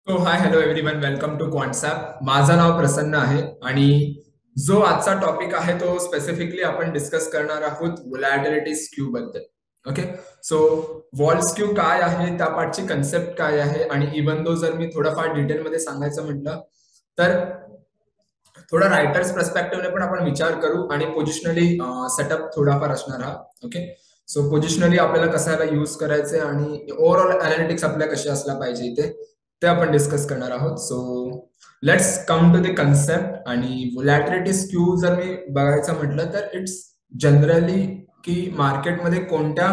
So hi hello everyone, welcome to Quantsapp. माझं नाव प्रसन्न आहे आणि जो आजचा टॉपिक आहे तो स्पेसिफिकली आपण डिस्कस करणार आहोत व्होलॅटिलिटी स्क्यू बद्दल. ओके, सो वॉल स्क्यू काय आहे, त्या पार्टची कन्सेप्ट काय आहे, आणि इवन दो जर मी थोडंफार डिटेलमध्ये सांगायचं म्हटलं तर थोडा रायटर्स पर्स्पेक्टिव्हने पण आपण विचार करू आणि पोझिशनली सेटअप थोडाफार असणार हा. ओके, सो पोझिशनली आपल्याला कसायला यूज करायचे आणि ओव्हरऑल अनालिटिक्स आपल्या कसे असला पाहिजे इथे ते आपण डिस्कस करणार आहोत. So let's come to the concept. आणि व्होलॅटिलिटी स्क्यू जर मी बघायचं म्हटलं तर इट्स जनरली की मार्केटमध्ये कोणत्या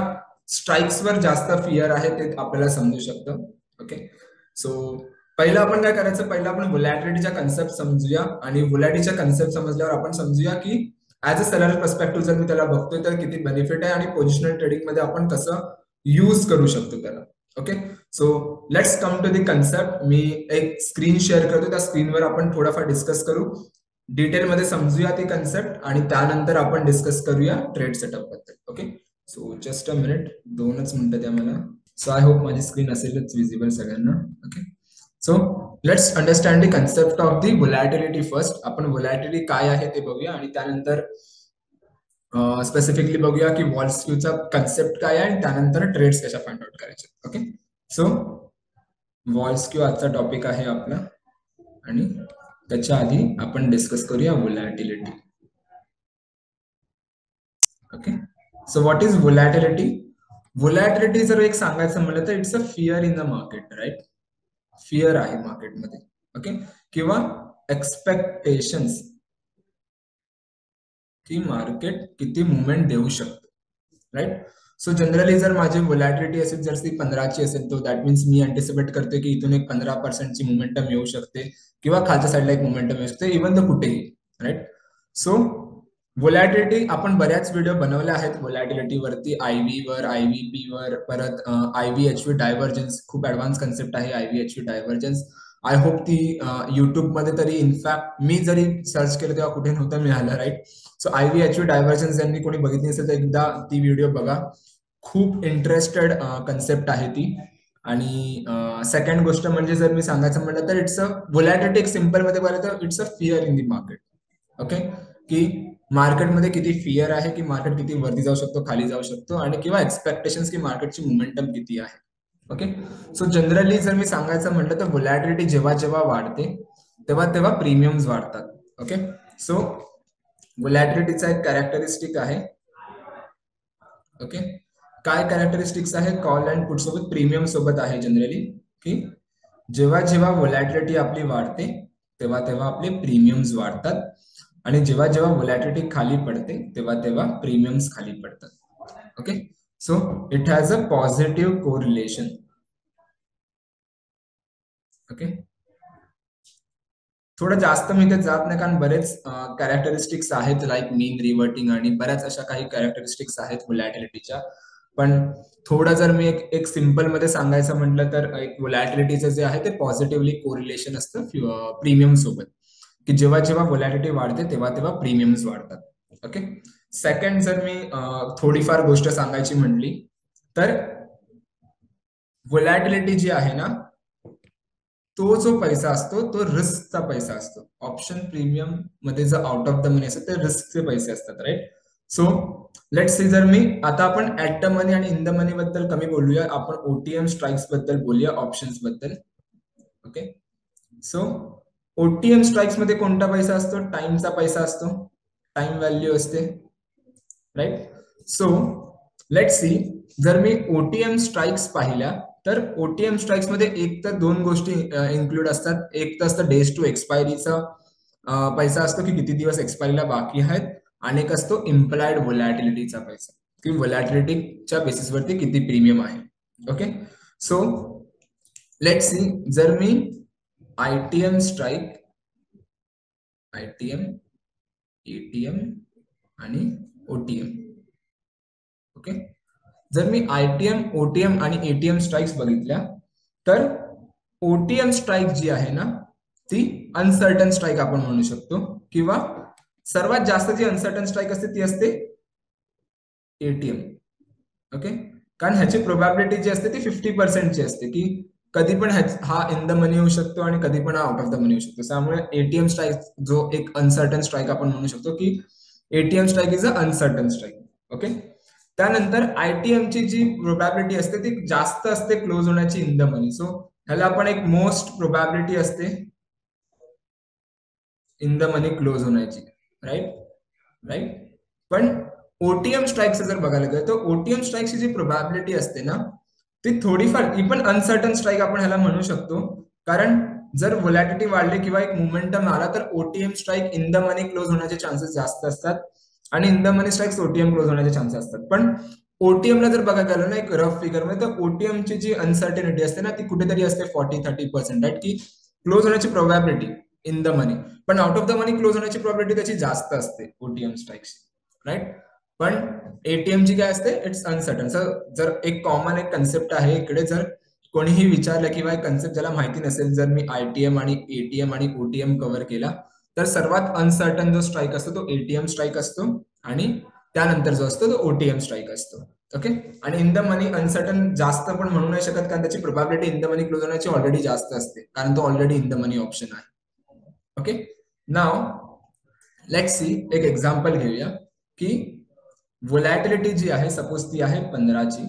स्ट्राईक्सवर जास्त फिअर आहे ते आपल्याला समजू शकतं. ओके, सो पहिलं आपण काय करायचं, पहिलं आपण व्होलॅटिलिटीच्या कन्सेप्ट समजूया आणि व्होलॅटिलीच्या कन्सेप्ट समजल्यावर आपण समजूया की ऍज अ सेलर पर्स्पेक्टिव्ह जर मी त्याला बघतोय तर किती बेनिफिट आहे आणि पोझिशनल ट्रेडिंग मध्ये आपण कसं यूज करू शकतो त्याला. Okay, so let's come to the concept. मी एक स्क्रीन शेअर करतो, त्या स्क्रीनवर आपण थोडाफार डिस्कस करू, डिटेलमध्ये समजूया ती कन्सेप्ट आणि त्यानंतर आपण डिस्कस करूया ट्रेड सेटअप बद्दल. Okay, so just a minute, 2च मिनिटं द्या मला. सो आय होप माझी स्क्रीन असेलच विजिबल सगळ्यांना. Okay, so let's understand the concept of the volatility first. आपण व्होलॅटिलिटी काय आहे ते बघूया आणि त्यानंतर स्पेसिफिकली बघूया की वॉल स्क्यूचा कन्सेप्ट काय आहे आणि त्यानंतर ट्रेड्स कशा फाइंड आउट करायचे. ओके, सो वॉल स्क्यू आजचा टॉपिक आहे आपला आणि त्याच्या आधी आपण डिस्कस करूया volatility. Okay, so what is volatility? Volatility जर एक सांगायचं म्हटलं तर it's a fear in the market, right? Fear आहे मार्केटमध्ये. ओके, किंवा एक्सपेक्टेशन्स की मार्केट किती मुवमेंट देऊ शकतं, राईट? सो जनरली जर माझी व्होलॅटिलिटी असेल, जर ती 15ची असेल तर दॅट मीन्स मी अँटिसिपेट करते की इथून एक 15%ची मुवमेंटम येऊ शकते किंवा खालच्या साईडला एक मुवमेंटम येऊ शकते, इव्हन तर कुठेही, राईट? सो व्होलॅटिलिटी आपण बऱ्याच व्हिडिओ बनवले आहेत व्होलॅटिलिटीवरती, आयव्ही वर, आयव्हीपी वर, परत आयव्हीएचव्ही डायव्हर्जन्स, खूप ऍडव्हान्स कन्सेप्ट आहे आयव्हीएचव्ही डायव्हर्जन्स. आय होप ती युट्यूबमध्ये तरी, इनफॅक्ट मी जरी सर्च केलं तेव्हा कुठे नव्हतं मिळालं, राईट? सो आयव्हीएचव्ही डायव्हर्जन्स ज्यांनी कोणी बघितली असेल तर एकदा ती व्हिडिओ बघा, खूप इंटरेस्टेड कन्सेप्ट आहे ती. आणि सेकंड गोष्ट म्हणजे जर मी सांगायचं म्हटलं तर इट्स अ व्होलॅटिलिटी, एक सिम्पल मध्ये बोललं तर it's a fear in the market. Okay, की मार्केटमध्ये किती फिअर आहे, की मार्केट किती वरती जाऊ शकतो, खाली जाऊ शकतो, आणि किंवा एक्सपेक्टेशन्स की मार्केटची मुवमेंटम किती आहे. ओके, सो जनरली जर मी सांगायचं म्हटलं तर व्होलॅटिलिटी जेव्हा जेव्हा वाढते तेव्हा तेव्हा प्रीमियम्स वाढतात. ओके, सो व्होलॅटिलिटीचा एक कॅरेक्टरिस्टिक आहे. ओके, काय कॅरेक्टरिस्टिक्स आहे कॉल अँड पुट सोबत, प्रीमियम सोबत आहे जनरली, की जेव्हा जेव्हा व्होलॅटिलिटी आपली वाढते तेव्हा तेव्हा आपले प्रीमियम्स वाढतात आणि जेव्हा जेव्हा व्होलॅटिलिटी खाली पडते तेव्हा तेव्हा प्रीमियम्स खाली पडतात. Okay, so it has a positive correlation. Okay, थोडं जास्त मी ते जात नाही कारण बरेच कॅरेक्टरिस्टिक्स आहेत लाईक मीन रिव्हर्टिंग आणि बऱ्याच अशा काही कॅरेक्टरिस्टिक्स आहेत व्होलॅटिलिटीच्या. पण थोडं जर मी एक सिम्पल मध्ये सांगायचं म्हटलं तर एक व्होलॅटिलिटीचं जे आहे ते पॉझिटिव्हली कोरिलेशन असतं प्रीमियम सोबत, की जेव्हा जेव्हा व्होलॅटिलिटी वाढते तेव्हा तेव्हा प्रीमियम्स वाढतात. ओके, सेकंड जर मी थोडीफार गोष्ट सांगायची म्हटली तर व्होलॅटिलिटी जी आहे ना, तो जो पैसा असतो तो रिस्कचा पैसा असतो. ऑप्शन प्रीमियम मध्ये जर आउट ऑफ द मनी असतं ते रिस्कचे पैसे असतात, राईट? सो लेट्स सी, जर मी आता आपण ऍट द मनी आणि इन द मनी बद्दल कमी बोलूया, आपण ओटीएम स्ट्राईक्स बद्दल बोलूया, ऑप्शन्स बद्दल. ओके, सो ओटीएम स्ट्राईक्स मध्ये कोणता पैसा असतो? टाइमचा पैसा असतो, टाइम व्हॅल्यू असते, राईट? सो लेट्स सी, जर मी ओटीएम स्ट्राईक्स पाहिल्या तर ओटीएम स्ट्राईक्स मध्ये एक तर दोन गोष्टी इन्क्लूड असतात. एक तर असतं डेज टू एक्सपायरीचा पैसा असतो, की किती दिवस एक्सपायरीला बाकी आहेत, आणि एक असतो इम्प्लाइड व्होलॅटिलिटीचा पैसा, की व्होलॅटिलिटीच्या बेसिसवरती किती प्रीमियम आहे. ओके, सो लेट्स सी, जर मी आयटीएम स्ट्राईक, आयटीएम, एटीएम आणि ओटीएम, ओके, जर मी आयटीएम, ओटीएम आणि एटीएम स्ट्राईक्स बघितल्या तर ओटीएम स्ट्राईक जी आहे ना ती अनसर्टन स्ट्राईक आपण म्हणू शकतो, किंवा सर्वात जास्त जी अनसर्टन स्ट्राईक असते ती असते एटीएम. ओके, कारण ह्याची प्रोबॅबिलिटी जी असते ती 50% ची असते, की कधी पण हा इन द मनी होऊ शकतो आणि कधी पण हा आउट ऑफ द मनी होऊ शकतो. त्यामुळे एटीएम स्ट्राईक जो एक अनसर्टन स्ट्राईक आपण म्हणू शकतो की ATM strike is a uncertain strike. Okay. त्यानंतर आयटीएम ची जी प्रोबॅबिलिटी असते ती जास्त असते क्लोज होण्याची इन द मनी. सो ह्याला आपण एक मोस्ट प्रोबॅबिलिटी असते इन द मनी क्लोज होण्याची. Right right. पण ओटीएम स्ट्राईकचं जर बघायला गेलं तर ओटीएम स्ट्राईकची जी प्रोबॅबिलिटी असते ना ती थोडीफार, ती पण अनसर्टन स्ट्राईक आपण ह्याला म्हणू शकतो. कारण जर व्होलॅटिलिटी वाढली किंवा एक मोमेंटम आला तर OTM strike in the money close होण्याचे चान्सेस जास्त असतात आणि in the money strikes OTM close होण्याचे चान्सेस असतात. पण ओटीएम ला जर बघायला गेलं ना एक रफ फिगर मध्ये तर ओटीएम ची जी अनसर्टिनिटी असते ना ती कुठेतरी असते 40-30%, राईट, की क्लोज होण्याची प्रोबॅबिलिटी इन द मनी. पण out of the money close होण्याची प्रोबॅबिलिटी त्याची जास्त असते ओटीएम स्ट्राईक्सची. राईट. पण एटीएम ची काय असते, इट्स अनसर्टन. जर एक कॉमन एक कन्सेप्ट आहे इकडे, जर कोणीही विचारलं किंवा एक कन्सेप्ट ज्याला माहिती नसेल, जर मी आयटीएम आणि एटीएम आणि ओटीएम कव्हर केला तर सर्वात अनसर्टन जो स्ट्राईक असतो तो एटीएम स्ट्राईक असतो आणि त्यानंतर जो असतो तो ओटीएम स्ट्राईक असतो. ओके. आणि इन द मनी अनसर्टन जास्त पण म्हणू नाही शकत कारण त्याची probability in the money close होण्याची ऑलरेडी जास्त असते कारण तो already in the money option आहे. ओके. नाव लेट्स सी एक एक्झाम्पल घेऊया की व्होलॅटिलिटी जी आहे सपोज ती आहे 15ची.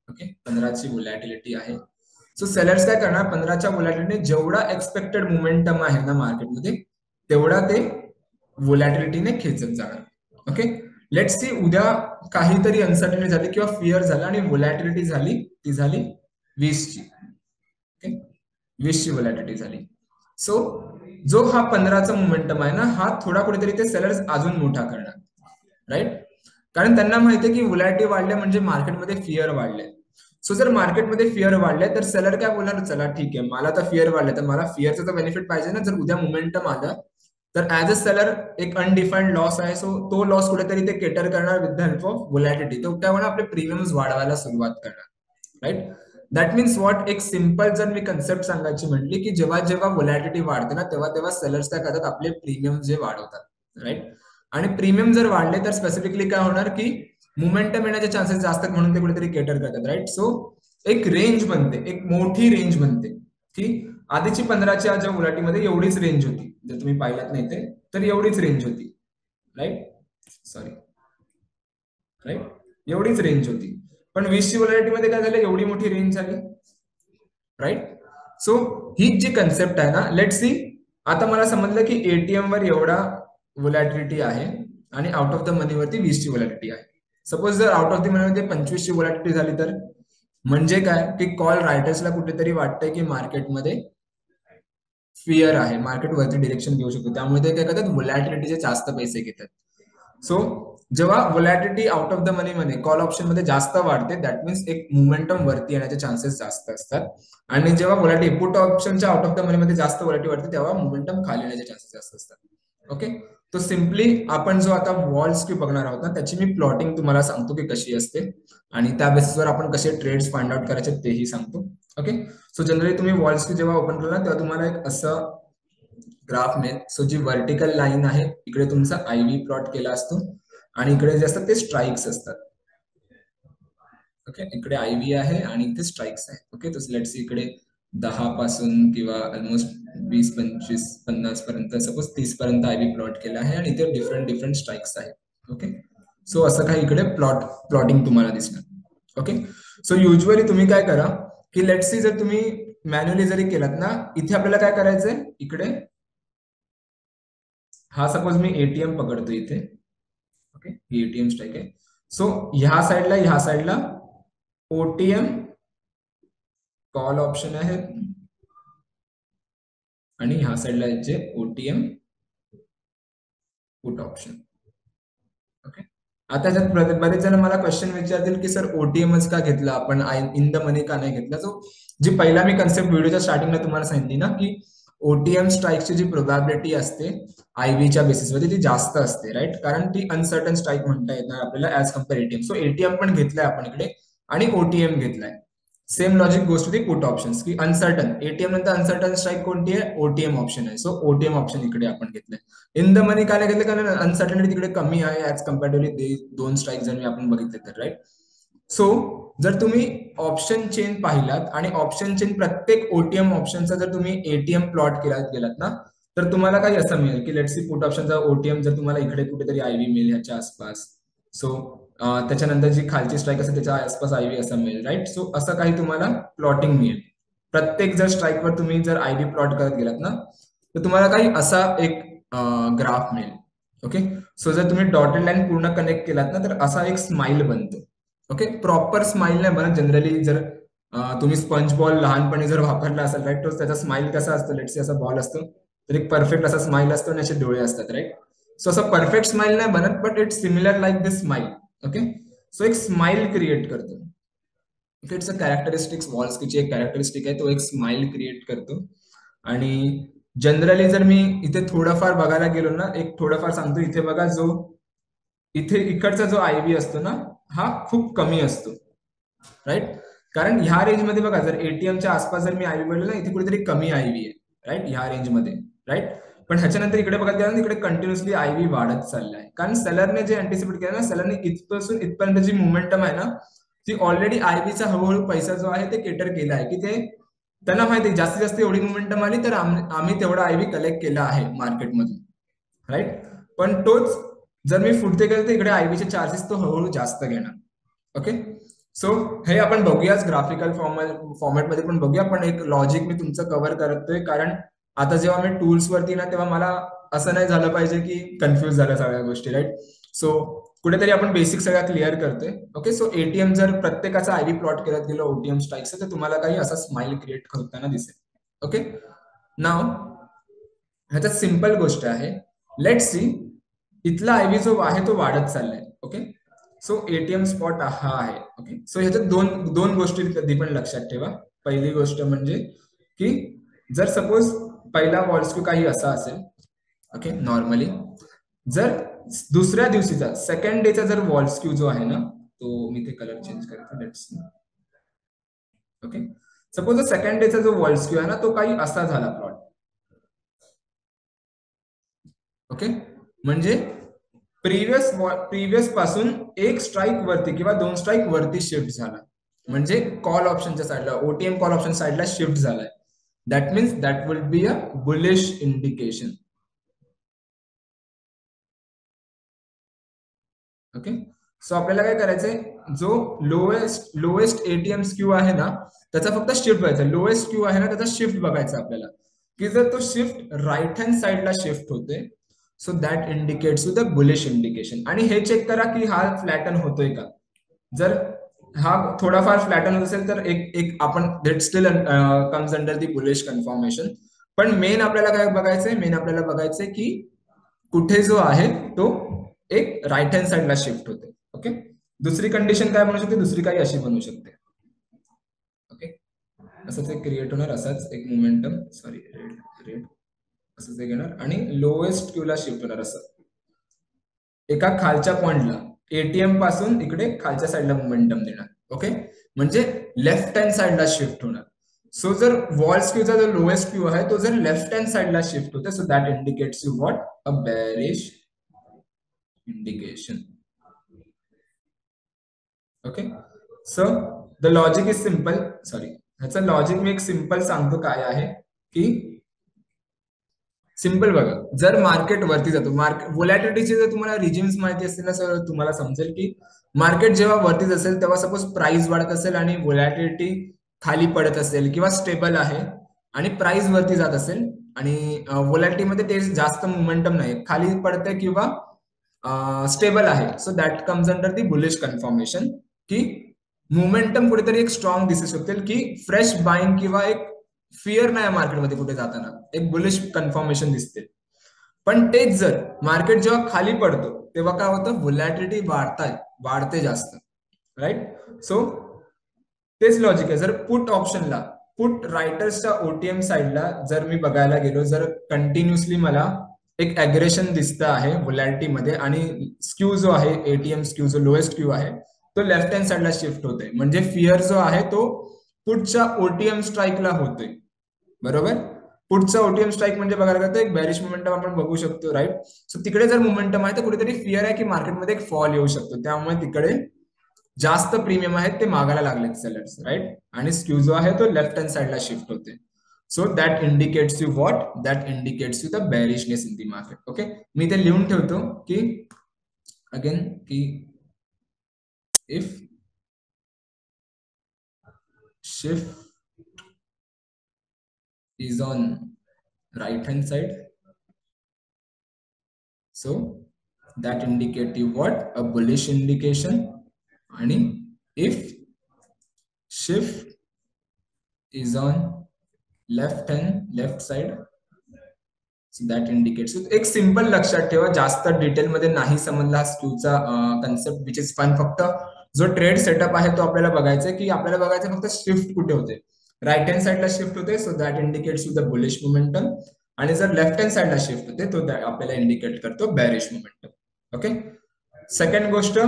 ओके. 15ची व्होलॅटिलिटी आहे. सो सेलर्स काय करणार, 15च्या व्होलॅटिलिटीने जेवढा एक्सपेक्टेड मोमेंटम आहे ना मार्केटमध्ये तेवढा ते व्होलॅटिलिटीने खेचत जाणार. ओके. लेट्स सी उद्या काहीतरी अनसर्टनिटी झाली किंवा फिअर झाला आणि व्होलॅटिलिटी झाली, ती झाली 20ची. ओके. 20ची व्होलॅटिलिटी झाली. सो जो हा 15चा मोमेंटम आहे ना हा थोडा कुठेतरी ते सेलर्स अजून मोठा करणार. राईट. कारण त्यांना माहिती आहे की व्होलॅटिलिटी वाढल्या म्हणजे मार्केटमध्ये फिअर वाढले. सो जर मार्केटमध्ये फिअर वाढले तर सेलर काय बोलणार, चला ठीक आहे मला तर फिअर वाढले तर मला फिअरचा तर बेनिफिट पाहिजे ना. जर उद्या मोमेंटम आलं तर ऍज अ सेलर एक अनडिफाईन्ड लॉस आहे. सो तो लॉस कुठेतरी ते केटर करणार with the help of volatility. तो त्यामुळे आपले प्रीमियम्स वाढवायला सुरुवात करणार. राईट. दॅट मीन्स व्हॉट, एक सिंपल जर मी कन्सेप्ट सांगायची म्हटली की जेव्हा जेव्हा व्होलॅटिलिटी वाढते ना तेव्हा तेव्हा सेलर्स काय करतात, आपले प्रीमियम जे वाढवतात. राईट. आणि प्रीमियम जर वाढले तर स्पेसिफिकली काय होणार की मोमेंटम येण्याचे चान्सेस जास्त म्हणून ते कुठेतरी केटर करतात. राईट. सो एक रेंज बनते, एक मोठी रेंज बनते की आधीची 15च्या ज्या व्होलॅटिलिटीमध्ये एवढीच रेंज होती, जर तुम्ही पाहिलात नाही ते तर एवढीच रेंज होती. राईट. सॉरी. राईट. एवढीच रेंज होती. पण 20ची व्होलॅटिलिटीमध्ये काय झालं, एवढी मोठी रेंज झाली. राईट. सो ही जी कन्सेप्ट आहे ना, लेट सी आता मला समजलं की एटीएम वर एवढा व्होलॅटिलिटी आहे आणि आउट ऑफ द मनी वरती 20ची व्होलॅटिलिटी आहे. सपोज जर आउट ऑफ द मनी मध्ये 25ची व्होलॅटिलिटी झाली तर म्हणजे काय की कॉल रायटर्सला कुठेतरी वाटतंय की मार्केटमध्ये फिअर आहे, मार्केट वरती डिरेक्शन घेऊ शकतो, त्यामुळे ते काय करतात व्होलॅटिलिटीचे जास्त पैसे घेतात. सो जेव्हा volatility out of the money मध्ये कॉल ऑप्शन मध्ये जास्त वाढते दॅट मीन्स एक मोमेंटम वरती येण्याचे चान्सेस जास्त असतात. आणि जेव्हा व्होलॅटिलिटी पुट ऑप्शनच्या आउट ऑफ द मनी मध्ये जास्त व्होलॅटिलिटी वाढते तेव्हा मोमेंटम खाली येण्याचे चान्सेस जास्त असतात. ओके. तो सिम्पली आपण जो आता वॉल स्क्यू बघणार आहोत ना त्याची मी प्लॉटिंग तुम्हाला सांगतो की कशी असते आणि त्या बेसिसवर आपण कसे ट्रेड्स फाइंड आउट करायचे तेही सांगतो. ओके. सो जनरली तुम्ही वॉल स्क्यू जेव्हा ओपन करणार तेव्हा तुम्हाला एक असं ग्राफ मिळेल. सो जी व्हर्टिकल लाईन आहे इकडे तुमचा आयव्ही प्लॉट केला असतो आणि इकडे जे असतात ते स्ट्राईक्स असतात. ओके. इकडे आयव्ही आहे आणि इथे स्ट्राईक्स आहे. ओके. तर लेट्स इकडे 10 पासून किंवा ऑलमोस्ट 20, 25, 50 पर्यंत सपोज 30 पर्यंत आयव्ही प्लॉट केला आहे आणि इथे डिफरंट डिफरंट स्ट्राईक्स आहेत. ओके. सो असं काही इकडे प्लॉटिंग तुम्हाला दिसणार. ओके. सो युजली तुम्ही काय करा की लेट्स सी जर तुम्ही मॅन्युअली जरी केलात ना इथे आपल्याला काय करायचंय, इकडे हा सपोज मी एटीएम पकडतो इथे. ओके. ही एटीएम स्ट्राईक आहे. सो ह्या साईडला ओटीएम कॉल ऑप्शन आहे आणि ह्या साईडला जे ओटीएम पुट ऑप्शन. ओके. आता त्याच्यात बरेच जण मला क्वेश्चन विचारतील की सर ओटीएमच का घेतला आपण, इन द मनी का नाही घेतला. सो जी पहिला मी कन्सेप्ट व्हिडिओच्या स्टार्टिंगला तुम्हाला सांगितली ना की ओटीएम स्ट्राईकची जी प्रोबॅबिलिटी असते आयव्हीच्या बेसिसवरती ती जास्त असते. राईट. कारण ती अनसर्टन स्ट्राईक म्हणता येणार आपल्याला as compare ATM. So ATM पण घेतलाय आपण इकडे आणि ओटीएम घेतलाय. सेम लॉजिक गोष्ट होती पुट ऑप्शन्स की अनसर्टन एटीएम नंतर अनसर्टन स्ट्राईक कोणती आहे, ओटीएम ऑप्शन आहे. सो ओटीएम ऑप्शन इकडे आपण घेतलंय. इन द मनी काय घेतलं कारण अनसर्टनिटी तिकडे कमी आहे ऍज कम्पॅरेटिव्हली दोन स्ट्राईक जर मी आपण बघितले तर. राईट. सो जर तुम्ही ऑप्शन चेन पाहिलात आणि ऑप्शन चेन प्रत्येक ओटीएम ऑप्शनचा जर तुम्ही एटीएम प्लॉट गेलात ना, तर तुम्हाला काही असं मिळेल की लेट्स सी पुट ऑप्शनचा ओटीएम जर तुम्हाला इकडे कुठेतरी आयव्ही मिळेल ह्याच्या आसपास. सो त्याच्यानंतर जी खालची स्ट्राईक असेल त्याच्या आसपास आयव्ही असं मिळेल, राईट. सो असं काही तुम्हाला प्लॉटिंग मिळेल. प्रत्येक जर स्ट्राईकवर तुम्ही जर आयव्ही प्लॉट करत गेलात ना, तर तुम्हाला काही असा एक ग्राफ मिळेल. ओके. सो जर तुम्ही डॉटेड लाईन पूर्ण कनेक्ट केलात ना, तर असा एक स्माइल बनतो. ओके. प्रॉपर स्माइल नाही बनत. जनरली जर तुम्ही स्पंज बॉल लहानपणी जर वापरला असेल, राईट, तो त्याचा स्माइल कसा असतो, लेट्स असा बॉल असतो, तर एक परफेक्ट असा स्माइल असतो आणि असे डोळे असतात, राईट. सो असं परफेक्ट स्माइल नाही बनत, but it's similar like this smile. Okay. So एक स्माइल क्रिएट करतो. इट्स अ कॅरेक्टरिस्टिक्स, वॉल्स्कीची एक कॅरेक्टरिस्टिक आहे, तो एक स्माइल क्रिएट करतो. आणि जनरली जर मी इथे थोडंफार बघायला गेलो ना, एक थोडंफार सांगतो. इथे बघा, जो इथे इकडचा जो आयव्ही असतो ना, हा खूप कमी असतो, राईट. कारण ह्या रेंजमध्ये बघा, जर एटीएमच्या आसपास जर मी आयव्ही बघितलं ना, इथे कुठेतरी कमी आयव्ही आहे, राईट, ह्या रेंजमध्ये, राईट. पण ह्याच्यानंतर इकडे बघा गेलं ना, इकडे कंटिन्युअसली आयव्ही वाढत चाललाय. कारण सेलरने जे अँटिसिपेट केलं ना, सेलरने इथपासून इथपर्यंत जी मुवमेंटम आहे ना, ती ऑलरेडी आयव्हीचा हळूहळू पैसा जो आहे ते केटर केला आहे, की ते त्यांना माहिती आहे जास्तीत जास्त एवढी मुवमेंटम आली तर आम्ही तेवढा आयव्ही कलेक्ट केला आहे मार्केटमधून, राईट. पण तोच जर मी पुढे गेलो तर इकडे आयव्हीचे चार्जेस तो हळूहळू जास्त घेणार. ओके. सो हे आपण बघूयाच ग्राफिकल फॉर्मॅटमध्ये पण बघूया, पण एक लॉजिक मी तुमचं कव्हर करतोय, कारण आता जेव्हा मी टूल्स वरती ना, तेव्हा मला असं नाही झालं पाहिजे की कन्फ्युज झाल्या सगळ्या गोष्टी, राईट. सो कुठेतरी आपण बेसिक सगळ्या क्लिअर करतोय. ओके. सो एटीएम जर प्रत्येकाचा आयव्ही प्लॉट करत गेलो ओटीएम स्ट्राईकचं, तर तुम्हाला काही असा स्माइल क्रिएट करताना दिसेल. ओके. नाव ह्याच्यात सिंपल गोष्ट आहे. लेट्स सी, इथला आयव्ही जो आहे तो वाढत चाललाय. ओके. सो एटीएम स्पॉट हा आहे. ओके. सो ह्याच्यात दोन दोन गोष्टी कधी पण लक्षात ठेवा. पहिली गोष्ट म्हणजे की जर सपोज पहिला वॉल्स्क्यू काही असा असेल, ओके, नॉर्मली, जर दुसऱ्या दिवशीचा सेकंड डेचा जर वॉल्स्क्यू जो आहे ना, तो मी ते कलर चेंज करतो, let's see. Okay. Suppose second डेचा जो वॉल्स्क्यू आहे ना, तो काही असा झाला प्लॉट. ओके. म्हणजे प्रिव्हियस पासून एक स्ट्राईक वरती किंवा दोन स्ट्राईक वरती शिफ्ट झाला, म्हणजे कॉल ऑप्शनच्या साईडला, ओटीएम कॉल ऑप्शन साईडला शिफ्ट झालाय. That means that will be a bullish indication. Okay. So आपल्याला काय करायचंय, जो लोएस्ट एटीएम स्क्यू आहे ना, त्याचा फक्त शिफ्ट बघायचा. लोएस्ट क्यू आहे ना, त्याचा शिफ्ट बघायचा आपल्याला, की जर तो शिफ्ट राईट हँड साईडला शिफ्ट होते, so that indicates the bullish indication. आणि हे चेक करा की हा फ्लॅटन होतोय का. जर हा थोडाफार फ्लॅटन होत असेल तर एक एक आपण that still comes under the bullish confirmation. पण मेन आपल्याला काय बघायचंय, मेन आपल्याला बघायचंय की कुठे जो आहे तो एक राईट हँड साईडला शिफ्ट होते. ओके. दुसरी कंडिशन काय बनू शकते, दुसरी काही अशी बनू शकते. ओके. असंच एक क्रिएट होणार, असाच एक मोमेंटम, सॉरी, रेड रेड, असंच एक येणार आणि लोएस्ट क्यूला शिफ्ट होणार असं एका खालच्या पॉइंटला, एटीएम पासून इकडे खालच्या साईडला मोमेंटम देणार. ओके. म्हणजे लेफ्ट हँड साईडला शिफ्ट होणार. सो जर वॉल्स क्यूचा जो लोएस्ट क्यू आहे तो जर लेफ्ट हँड साईडला शिफ्ट होते, so that indicates you what, a bearish indication. Okay. So the logic is simple. Sorry, ह्याचं लॉजिक मी एक सिम्पल सांगतो काय आहे, की सिम्पल बघा, जर मार्केट वरती जातो, मार्केट व्होलॅटिलिटीचे जर तुम्हाला रिजिम्स माहिती असतील ना सर, तुम्हाला समजेल की मार्केट जेव्हा वरतीच असेल तेव्हा सपोज प्राइस वाढत असेल आणि व्होलॅटिलिटी खाली पडत असेल किंवा स्टेबल आहे, आणि प्राइस वरती जात असेल आणि व्होलॅटिलिटीमध्ये ते जास्त मोमेंटम नाही, खाली पडते किंवा स्टेबल आहे, so that comes under the bullish confirmation, की मोमेंटम कुठेतरी एक स्ट्रॉंग दिसू शकते, की फ्रेश बाइंग किंवा एक फिअर नाही मार्केटमध्ये कुठे जाताना, एक बुलिश कन्फर्मेशन दिसते. पण तेच जर मार्केट जेव्हा खाली पडतो तेव्हा काय होतं, व्होलॅटिलिटी वाढते जास्त, राईट. सो तेच लॉजिक आहे. जर पुट ऑप्शनला, पुट रायटर्सच्या ओटीएम साईडला जर मी बघायला गेलो, जर कंटिन्युअसली मला एक अग्रेशन दिसतं आहे व्होलॅटिलिटीमध्ये आणि स्क्यू जो आहे, एटीएम स्क्यू जो लोएस्ट क्यू आहे, तो लेफ्ट हँड साईडला शिफ्ट होतोय, म्हणजे फिअर जो आहे तो पुटच्या ओटीएम स्ट्राईकला होतोय, बरोबर. पुढचा ओटीएम स्ट्राईक म्हणजे बघायला गेलं तर एक बॅरिश मोमेंटम आपण बघू शकतो, राईट. सो तिकडे जर मोमेंटम आहे तर कुठेतरी फिअर आहे की मार्केटमध्ये एक फॉल येऊ शकतो, त्यामुळे तिकडे जास्त प्रीमियम आहेत ते मागायला लागलेत सेलर्स, राईट. आणि स्क्यू जो आहे तो लेफ्ट हँड साइडला शिफ्ट होते. So that indicates you what, that indicates you the bearishness in the market. Okay, मी ते लिहून ठेवतो की अगेन की if shift is on right hand side, so that indicate you what, a bullish indication. And if shift is on left side, so that indicates. एक simple लक्षात ठेवा, जास्त डिटेल मध्ये नाही समजला स्क्यूचा कन्सेप्ट विच इज फन. फक्त जो trade setup आहे तो आपल्याला बघायचा आहे, की आपल्याला बघायचं फक्त शिफ्ट कुठे होते. राईट हँड साइडला शिफ्ट होते, so that indicates you the bullish momentum. आणि जर लेफ्ट हँड साइडला शिफ्ट होते तो आपल्याला इंडिकेट करतो बेरिश मोमेंटम. ओके, सेकंड गोष्ट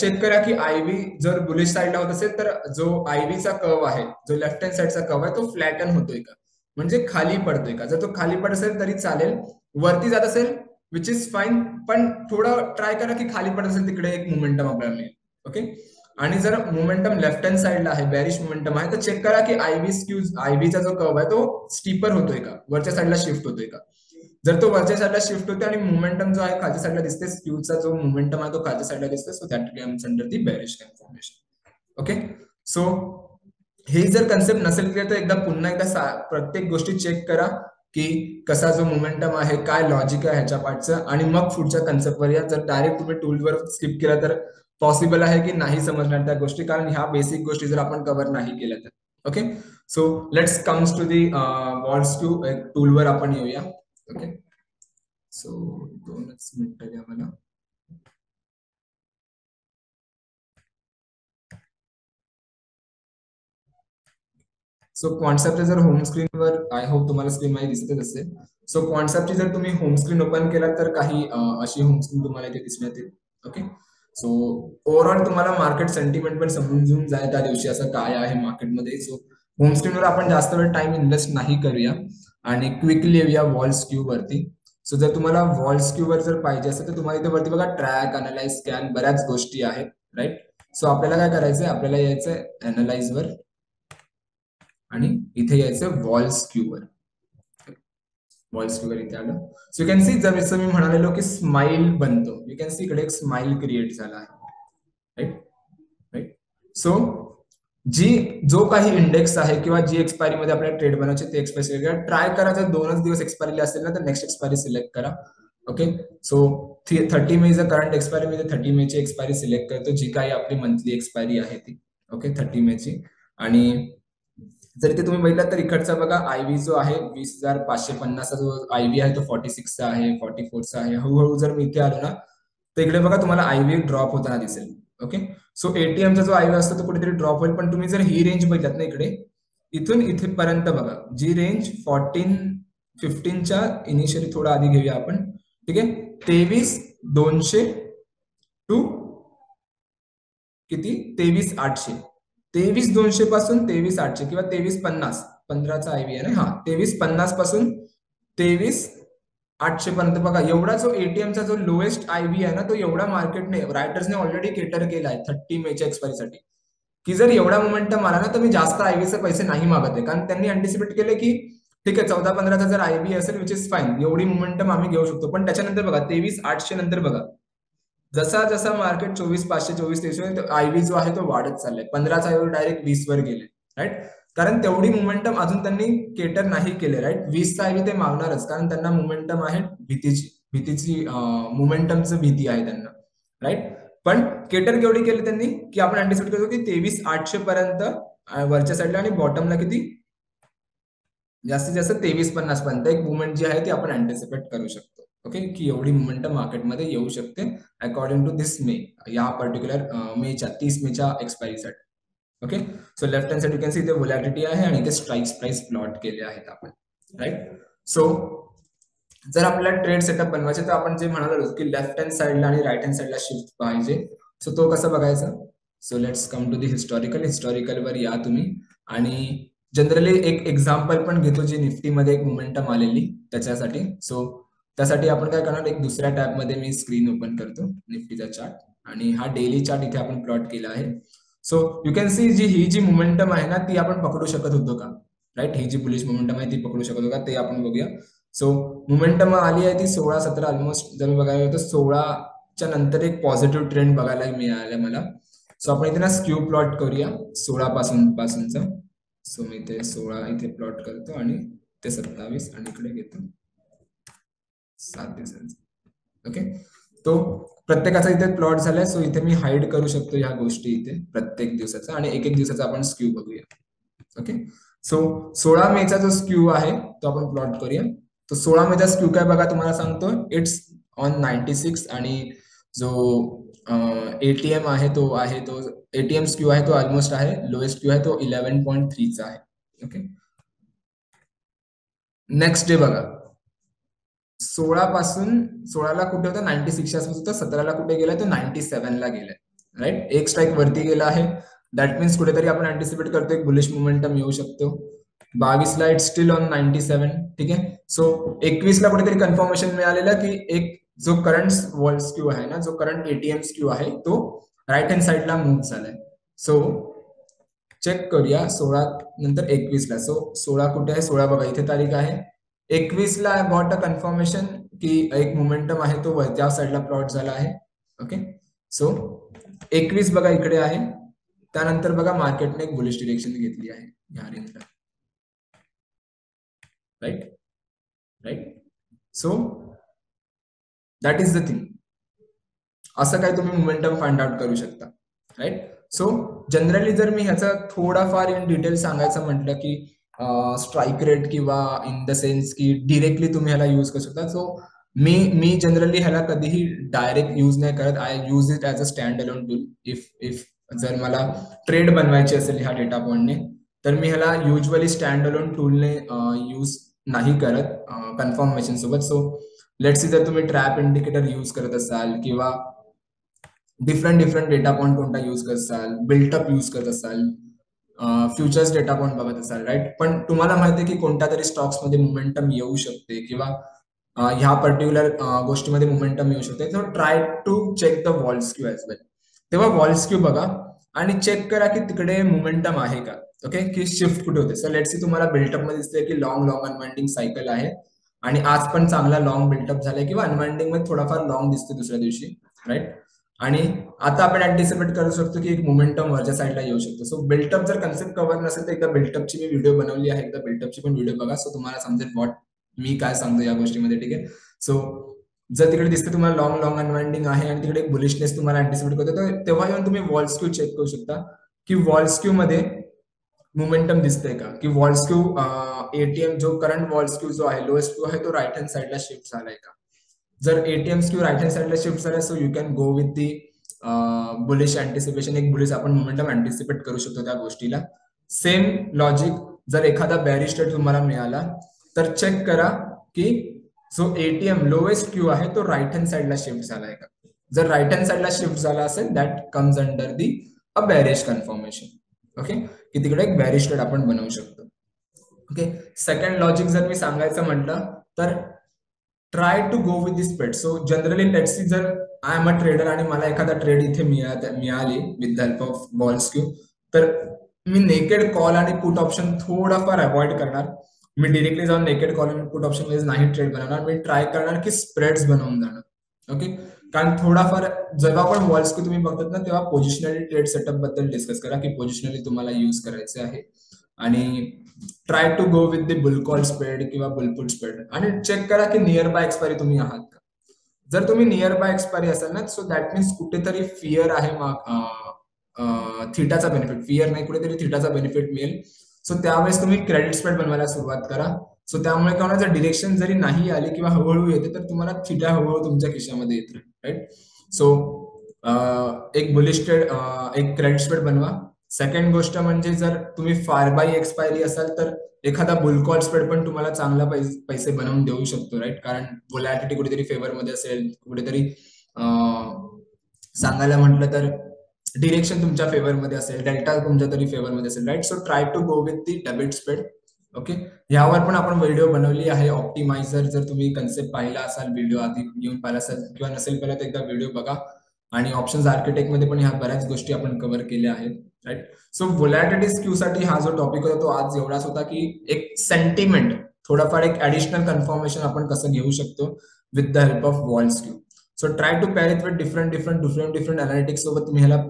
चेक करा की आयव्ही जर बुलिश साइडला होत असेल तर जो आयव्हीचा कर्व आहे, जो लेफ्ट हँड साइडचा कर्व आहे तो फ्लॅटन होतोय का, म्हणजे खाली पडतोय का. जर तो खाली पडत असेल तरी चालेल, वरती जात असेल विच इज फाईन, पण थोडं ट्राय करा की खाली पडत असेल तिकडे एक मोमेंटम आपल्याला मिळेल. ओके, आणि जर मोमेंटम लेफ्ट हँड साइडला आहे, बॅरिश मोमेंटम आहे, तर चेक करा की आयव्हीचा जो कर्व आहे तो स्टीपर होतोय का, वरच्या साइडला शिफ्ट होतोय का. जर तो वरच्या साइडला शिफ्ट होते आणि मोमेंटम जो आहे खालच्या साइडला दिसते, स्क्यूचा जो मोमेंटम आहे तो खालच्या साइडला दिसते, so that comes under the bearish confirmation. Okay, so हे जर कन्सेप्ट नसेल क्लिअर तर एकदा पुन्हा एकदा प्रत्येक गोष्टी चेक करा की कसा जो मोमेंटम आहे, काय लॉजिक आहे ह्याच्या पार्टचं, आणि मग पुढच्या कन्सेप्टवर या. जर डायरेक्ट तुम्ही टूलवर स्किप केला तर पॉसिबल आहे की नाही समजणार त्या गोष्टी, कारण ह्या बेसिक गोष्टी जर आपण कव्हर नाही केल्या तर. Okay, so let's comes to the walls to टूलवर आपण येऊया. ओके, सो 2 मिनिटं द्या मला. सो कॉन्सेप्ट जर होम स्क्रीनवर, आय होप तुम्हाला स्क्रीन मध्ये दिसतच असेल. सो कॉन्सेप्टची जर तुम्ही होम स्क्रीन ओपन केला तर काही अशी होम स्क्रीन तुम्हाला इथे दिसण्यात येईल. ओके, सो ओव्हरऑल तुम्हाला मार्केट सेंटिमेंट पण समजून जाईल त्या दिवशी असं काय आहे मार्केटमध्ये. सो होम स्क्रीनवर आपण जास्त वेळ टाइम इन्व्हेस्ट नाही करूया आणि क्विकली येऊया वॉल स्क्यू वरती. सो जर तुम्हाला वॉल स्क्यू वर जर पाहिजे असेल तर तुम्हाला इथे वरती बघा ट्रॅक, अनालाइज, स्कॅन, बऱ्याच गोष्टी आहेत, राईट. सो आपल्याला काय करायचंय, आपल्याला यायचंय अनालाइज वर आणि इथे यायचं वॉल स्क्यूवर. वॉल स्क्यूवर इथे आलं. सो यू कॅन सी, जसं मी म्हणालेलो की स्माइल बनतो, यू कॅन सी इकडे एक स्माइल क्रिएट झाला आहे, राईट. राईट, सो जो काही इंडेक्स आहे किंवा जी एक्सपायरी मध्ये आपल्याला ट्रेड बनायचे ते एक्सपायरी ट्राय करा. जर 2च दिवस एक्सपायरी असेल ना तर नेक्स्ट एक्सपायरी सिलेक्ट करा. ओके, सो 30 मे जर करंट एक्सपायरी मध्ये 30 मे ची एक्सपायरी सिलेक्ट करतो, जी काही आपली मंथली एक्सपायरी आहे ती. ओके, 30 मे ची. आणि जर इथे तुम्ही बघितलं तर इकडचा बघा आयव्ही जो आहे 20,550 जो आयव्ही आहे तो 46 चा आहे, 44 चा आहे. हळूहळू जर मी इथे आलो ना तर इकडे बघा तुम्हाला आयव्ही ड्रॉप होताना दिसेल. ओके, सो एटीएमचा जो आयव्ही असतो तो कुठेतरी ड्रॉप होईल, पण तुम्ही जर ही रेंज बघितलात ना इकडे, इथून इथेपर्यंत बघा जी रेंज 15च्या इनिशियली थोडा आधी घेऊया आपण. ठीक आहे, 23,200 टू किती, 23,800. 23,200 पासून 23,800 किंवा 23,50, 15चा आयव्ही आहे ना, हा 23,50 पासून 23,800 पर्यंत बघा. एवढा जो एटीएमचा जो लोएस्ट आयव्ही आहे ना तो एवढा मार्केटने, रायटर्सने ऑलरेडी केटर केला आहे 30 मेच्या एक्सपायरीसाठी, की जर एवढा मोमेंटम आला ना तर मी जास्त आयव्हीचे पैसे नाही मागत आहे, कारण त्यांनी अँटिसिपेट केले की ठीक आहे 14-15चा जर आयव्ही असेल विच इज फाईन, एवढी मोमेंटम आम्ही घेऊ शकतो. पण त्याच्यानंतर बघा 23,800 नंतर बघा जसा जसा मार्केट 24,500, 24,300 आयव्ही जो आहे तो वाढत चाललाय. 15चा आयव्ही डायरेक्ट 20 वर गेले, राईट. कारण तेवढी मोमेंटम अजून त्यांनी केटर नाही केले, राईट. 20चा आयव्ही ते मागणारच, कारण त्यांना मोमेंटम आहे भीतीची मोमेंटमचं भीती आहे त्यांना, राईट. पण केटर केवढी केली त्यांनी, की आपण अँटिसिपेट करतो की 23,800 पर्यंत वरच्या साईडला आणि बॉटमला किती, जास्तीत जास्त 23,50 पर्यंत एक मुवमेंट जी आहे ती आपण अँटिसिपेट करू शकतो. ओके, की एवढी मुवमेंटम मार्केटमध्ये येऊ शकते अकॉर्डिंग टू दिस मे, या पर्टिक्युलर मेच्या 30 मेच्या एक्सपायरीसाठी. Okay, so left hand side you can see इथे व्होलॅटिलिटी आहे आणि इथे स्ट्राइक्स प्राइस प्लॉट केले आहेत आपण, राईट. सो जर आपल्याला ट्रेड सेटअप बनवायचे तर आपण जे म्हणालो की लेफ्ट हँड साइडला आणि राईट हँड साइडला शिफ्ट पाहिजे. सो तो कसं बघायचा. So let's come to the historical वर या तुम्ही. आणि जनरली एक एक्झाम्पल पण घेतो जी निफ्टीमध्ये एक मोमेंटम आलेली त्याच्यासाठी. सो त्यासाठी आपण काय करणार, एक दुसऱ्या टॅब मध्ये मी स्क्रीन ओपन करतो निफ्टीचा चार्ट. आणि हा डेली चार्ट इथे आपण प्लॉट केला आहे. सो यू कॅन सी ही जी मोमेंटम आहे ना ती आपण पकडू शकत होतो का, राईट. ही जी बुलिश मोमेंटम आहे ती पकडू शकत होतो का ते आपण बघूया. सो मोमेंटम आली आहे ती 16-17 ऑलमोस्ट जर बघायला गेलं तर 16च्या नंतर एक पॉझिटिव्ह ट्रेंड बघायला मिळाला मला. सो आपण इथे ना स्क्यू प्लॉट करूया 16 पासूनचा. सो मी ते 16 इथे प्लॉट करतो आणि ते 27 आणि इकडे घेतो 7 दिवसांचा. ओके, तो प्रत्येकाचा इथे प्लॉट झालाय. सो इथे मी हाईड करू शकतो ह्या गोष्टी इथे प्रत्येक दिवसाचा आणि एक एक दिवसाचा आपण स्क्यू बघूया. ओके, सो 16 मेचा जो स्क्यू आहे तो आपण प्लॉट करूया. तो 16 मेचा स्क्यू काय बघा तुम्हाला सांगतो, इट्स ऑन 96 आणि जो एटीएम आहे तो एटीएम स्क्यू आहे तो ऑलमोस्ट आहे, लोएस्ट स्क्यू आहे तो 11.3 चा आहे. ओके, नेक्स्ट डे बघा 16 पासून 16ला कुठे होता 96 आसपास होता, 17ला कुठे गेलाय तो 97 ला गेलाय, राईट. एक स्ट्राईक वरती गेला आहे. दॅट मीन्स कुठेतरी आपण अँटिसिपेट करतो एक बुलिश मोमेंटम येऊ शकतो. 22ला इट स्टील ऑन 97. ठीक आहे, सो 21ला कुठेतरी कन्फर्मेशन मिळालेलं की एक जो करंट वॉल स्क्यू आहे ना, जो करंट एटीएम स्क्यू आहे तो राईट हँड साइडला मूव्ह झालाय. सो चेक करूया 16 नंतर 21ला. सो 16 कुठे आहे, 16 बघा इथे तारीख आहे. 21ला गॉट अ कन्फर्मेशन की एक मोमेंटम आहे तो वरच्या साईडला प्लॉट झाला आहे. ओके, सो 21 बघा इकडे आहे. त्यानंतर बघा मार्केटने एक बुलिश डिरेक्शन घेतली आहे या रेंजला, right. So that is the thing. असं काही तुम्ही मोमेंटम फाइंड आउट करू शकता, राईट. सो जनरली जर मी ह्याचा थोडाफार इन डिटेल सांगायचं म्हटलं की स्ट्राईक रेट किंवा इन द सेन्स की डिरेक्टली तुम्ही ह्याला युज करू शकता. सो मी जनरली ह्याला कधीही डायरेक्ट युज नाही करत. I use it as a stand alone tool. If जर मला ट्रेड बनवायची असेल ह्या डेटा पॉइंटने तर मी ह्याला युजली स्टँड अलोन टूलने यूज नाही करत कन्फर्मेशन सोबत. सो लेट्स सी जर तुम्ही ट्रॅप इंडिकेटर यूज करत असाल किंवा डिफरंट डेटा पॉइंट कोणता यूज करत असाल, बिल्टअप यूज करत असाल, फ्युचर्स डेटा पॉइंट बघत असाल, राईट. पण तुम्हाला माहिती आहे की कोणत्या तरी स्टॉक्स मध्ये मोमेंटम येऊ शकते किंवा ह्या पर्टिक्युलर गोष्टीमध्ये मोमेंटम येऊ शकते. So try to check the vol skew as well. तेव्हा वॉल स्क्यू बघा आणि चेक करा की तिकडे मोमेंटम आहे का. ओके, की शिफ्ट कुठे होते. सो लेट्स सी तुम्हाला बिल्टअप मध्ये दिसते की लॉंग अनवाइंडिंग सायकल आहे आणि आज पण चांगला लॉंग बिल्टअप झालाय किंवा अनवाइंडिंग मध्ये थोडाफार लॉंग दिसते दुसऱ्या दिवशी, राईट. आणि आता आपण अँटिसिपेट करू शकतो की एक मोमेंटम वरच्या साईडला येऊ शकतो. सो बिल्टअप जर कन्सेप्ट कव्हर नसेल तर एकदा बिल्टअपची मी व्हिडिओ बनवली आहे, एकदा बिल्टअपची पण व्हिडिओ बघा. सो तुम्हाला समजेल व्हॉट मी काय सांगतो या गोष्टीमध्ये. ठीक आहे, सो जर तिकडे दिसते तुम्हाला लॉंग अनवाइंडिंग आहे आणि तिकडे एक बुलिशनेस तुम्हाला अँटिसिपेट करतो तर तेव्हा येऊन तुम्ही वॉल स्क्यू चेक करू शकता की वॉल स्क्यू मध्ये मोमेंटम दिसतंय का, की वॉल स्क्यू एटीएम जो करंट वॉल स्क्यू जो आहे लोएस्ट स्क्यू आहे तो राईट हँड साईडला शिफ्ट झालाय का. जर एटीएम स्क्यू राईट हँड साईडला शिफ्ट झालाय so you can go with the bullish anticipation. एक बुलिश आपण मोमेंटम अँटिसिपेट करू शकतो त्या गोष्टीला. सेम लॉजिक जर एखादा बॅरिश ट्रेड तुम्हाला मिळाला तर चेक करा की जो एटीएम लोएस्ट क्यू आहे तो राईट हँड साईडला शिफ्ट झालाय का. जर राईट हँड साईडला शिफ्ट झाला असेल that comes under the a bearish confirmation. Okay, की तिकडे एक बॅरिश ट्रेड आपण बनवू शकतो. ओके, सेकंड लॉजिक जर मी सांगायचं म्हटलं तर try to go with the spread. So generally let's see जर आय एम अ ट्रेडर आणि मला एखादा ट्रेड इथे मिळाली with the help of vol skew तर मी नेकेड कॉल आणि पुट ऑप्शन थोडाफार अवॉइड करणार. मी डिरेक्टली जाऊन नेकेड कॉल आणि पुट ऑप्शन मध्ये नाही ट्रेड बनवणार. मी ट्राय करणार की स्प्रेड्स बनवून जाणार. ओके, कारण थोडाफार जेव्हा आपण वॉल स्क्यू तुम्ही बघतात ना तेव्हा पोझिशनली ट्रेड सेटअप बद्दल डिस्कस करा की पोझिशनली तुम्हाला यूज करायचे आहे आणि try to go with the bull call spread किंवा बुलपुट स्प्रेड आणि चेक करा की नियर बाय एक्सपायरी तुम्ही आहात का. जर तुम्ही नियर बाय एक्सपायरी असाल ना सो दॅट मीन्स कुठेतरी फिअर आहे थिटाचा बेनिफिट, फिअर नाही कुठेतरी थिटाचा बेनिफिट मिळेल. सो त्यावेळेस तुम्ही क्रेडिट स्प्रेड बनवायला सुरुवात करा. सो त्यामुळे काय होणार, जर डिरेक्शन जरी नाही आली किंवा हळूहळू येते तर तुम्हाला थिटा हळूहळू तुमच्या खिशामध्ये येत राहील, राईट. सो एक बुलिश ट्रेड एक क्रेडिट स्प्रेड बनवा. सेकंड गोष्ट म्हणजे जर तुम्ही फार बाय एक्सपायरी असाल तर एखादा बुल कॉल स्प्रेड पण तुम्हाला चांगला पैसे बनवून देऊ शकतो, राईट. कारण व्होलॅटिलिटी कुठेतरी फेवर मध्ये असेल, कुठेतरी सांगायला म्हटलं तर डिरेक्शन तुमच्या फेवर मध्ये असेल, डेल्टा तुमच्या तरी फेवर मध्ये असेल, right. So try to go with the debit spread. Okay, यावर पण आपण व्हिडिओ बनवली आहे ऑप्टिमायझर. जर तुम्ही कन्सेप्ट पाहिला असाल, व्हिडिओ आधी येऊन पाहिला असाल किंवा नसेल पाहिला तर एकदा व्हिडिओ बघा. आणि ऑप्शन्स आर्किटेक्ट मध्ये पण ह्या बऱ्याच गोष्टी आपण कव्हर केल्या आहेत, राईट. सो व्होलॅटिलिटी स्क्यू साठी हा जो टॉपिक होता तो आज एवढाच होता की एक सेंटिमेंट, थोडाफार एक ऍडिशनल कन्फर्मेशन आपण कसं घेऊ शकतो with the help of vol skew. So try to pair it with different analytics सोबत तुम्ही ह्याला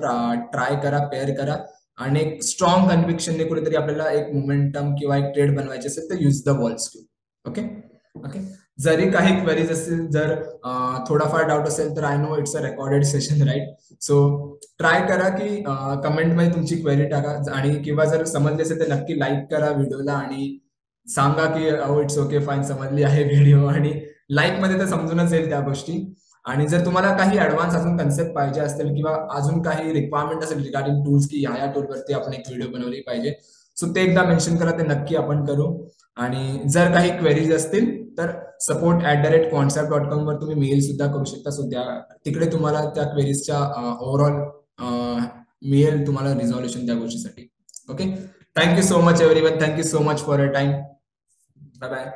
ट्राय करा, पेअर करा, आणि एक स्ट्रॉंग कन्व्हिक्शनने कुठेतरी आपल्याला एक मोमेंटम किंवा एक ट्रेड बनवायचे असेल तर use the vol skew. Okay. Okay. जरी काही क्वेरीज असतील, जर थोडाफार डाऊट असेल तर I know it's a recorded session, right. So try करा की कमेंटमध्ये तुमची क्वेरी टाका, आणि किंवा जर समजले असेल तर नक्की लाईक करा व्हिडिओला आणि सांगा की इट्स ओके फाईन, समजली आहे व्हिडिओ, आणि लाईक मध्ये तर समजूनच येईल त्या गोष्टी. आणि जर तुम्हाला काही ऍडव्हान्स अजून कन्सेप्ट पाहिजे असतील किंवा अजून काही रिक्वायरमेंट असेल रिगार्डिंग टूल्स की ह्या टूलवरती आपण एक व्हिडिओ बनवली पाहिजे, सो ते एकदा मेन्शन करा, ते नक्की आपण करू. आणि जर काही क्वेरीज असतील तर support@concept.com वर तुम्ही मेल सुद्धा करू शकता. सो तिकडे तुम्हाला त्या क्वेरीजच्या ओव्हरऑल मिळेल तुम्हाला रिझॉल्युशन त्या गोष्टीसाठी. Okay. Thank you so much everyone. Thank you so much for your time. Bye bye.